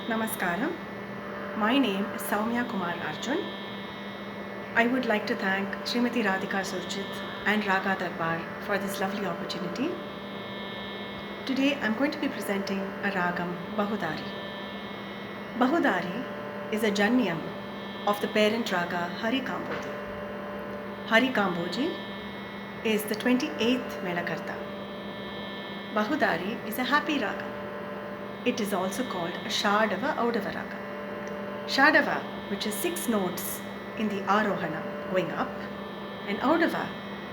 Namaskaram. My name is Soumya Kumar Arjun. I would like to thank Srimati Radhika Surjit and Raga Darbar for this lovely opportunity. Today I'm going to be presenting a ragam Bahudari. Bahudari is a janyam of the parent raga Hari Kamboji. Hari Kamboji is the 28th Melakarta. Bahudari is a happy raga. It is also called a Shadava Audava raga. Shadava, which is 6 notes in the Arohana going up, and Audava,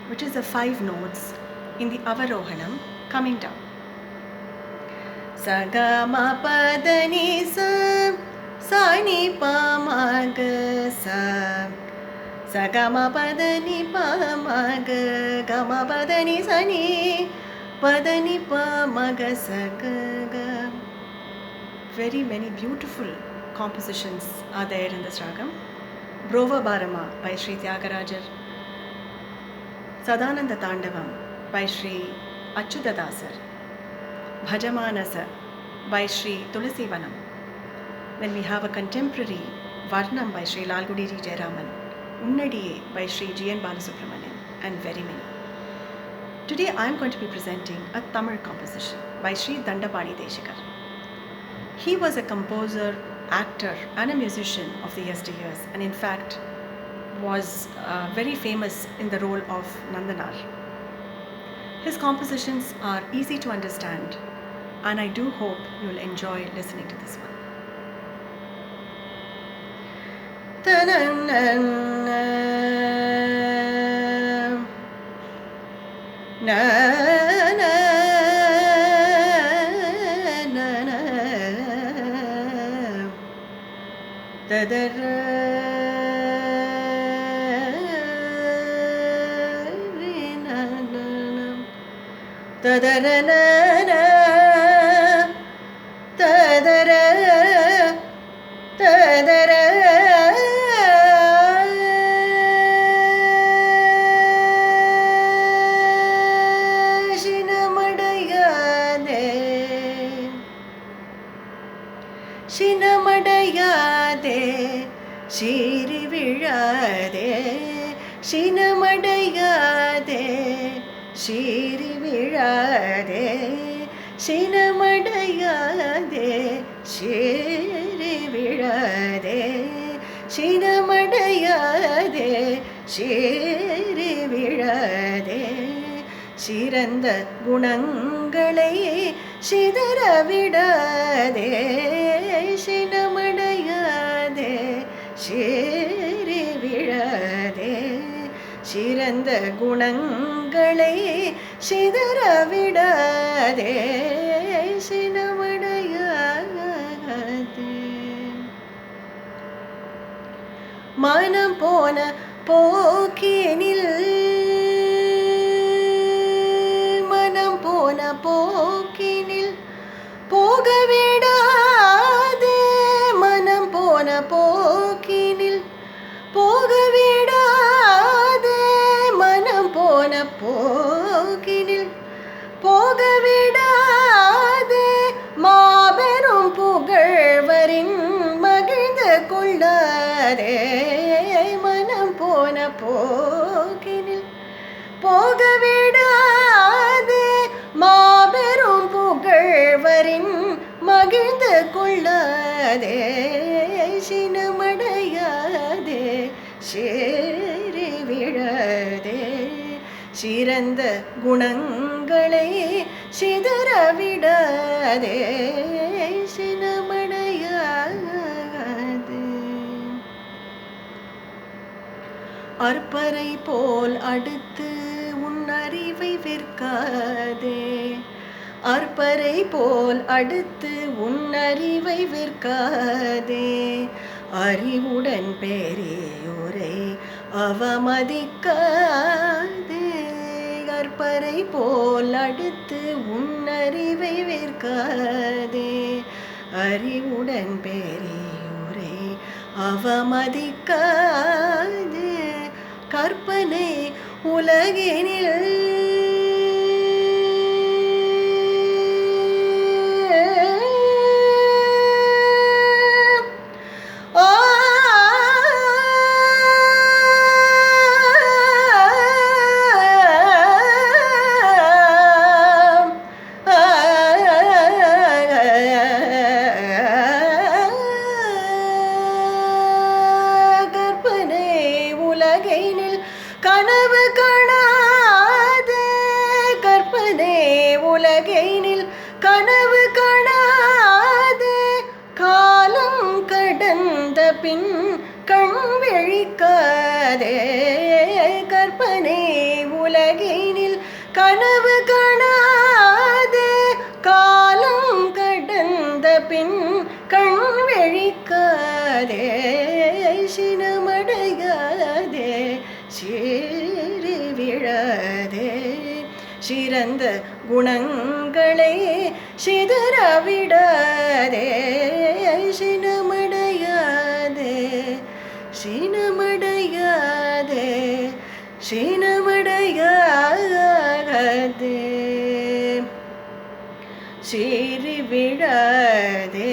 which is the 5 notes in the Avarohanam coming down. Sagama padani sa, sani pamaga sa. Sagama padani pamaga, gama padani sani, padani pamaga sagaga. Very many beautiful compositions are there in this ragam. Brova Bharama by Sri Tyagarajar, Sadananda Tandavam by Sri Achyutadasar, Bhajamanasa by Sri Tulasivanam. Then we have a contemporary Varnam by Sri Lalgudi Jayaraman, Unnadiye by Sri G.N. Balasubramanian, and very many. Today I am going to be presenting a Tamil composition by Sri Dandapani Deshikar. He was a composer, actor and a musician of the yesteryears, and in fact was very famous in the role of Nandanar. His compositions are easy to understand, and I do hope you will enjoy listening to this one. Shinamadayade, Shiri Virade, Shinamadayade, Shiri Virade, Shinamadayade, Shiri Virade, Shinamadayade, Shiri Virade, Shiranda Gunangalai, Shidara Vidade, Shinamadayade, Shiri Virade, Shiranda Gunangalai, Shidara Vidade, Shinamadayade. Manam pona pokinil, manam pona pokinil, poga vidade, manam pona pokinil, poga vidade, manam pona pokinil, poga vidade, மாபெரும் புகழ்வரின் மகிழ்ந்து கொள்ளாதே, மனம் போன போக்கினில் போக விடாதே, மாபெரும் புகழ்வரின் மகிழ்ந்து கொள்ளாதே, சினமடையாதே, சேரி விழாதே, சிறந்த குணங்களை சிதற விடாதே, சினமடையாதே. அற்பரை போல் அடுத்து உன் அறிவை விற்காதே, அற்பரை போல் அடுத்து உன் அறிவை விற்காதே, அறிவுடன் பெரியோரை அவமதிக்காதே, அற்பரை போல் அடுத்து உன் அறிவை விற்காதே, அறிவுடன் பெரியோரை அவமதிக்காதே, கற்பனை உலகினில் பின் கண் விழிக்காதே. கற்பனை உலகினில் கனவு காணாதே. காலம் கடந்த பின் கண் விழிக்காதே. சினமடையாதே சீறி விழாதே. சிறந்த குணங்களை சிதறவிடாதே. சினமடையாதே சினமடையாதே சினமடையாதே. சீறி விழாதே.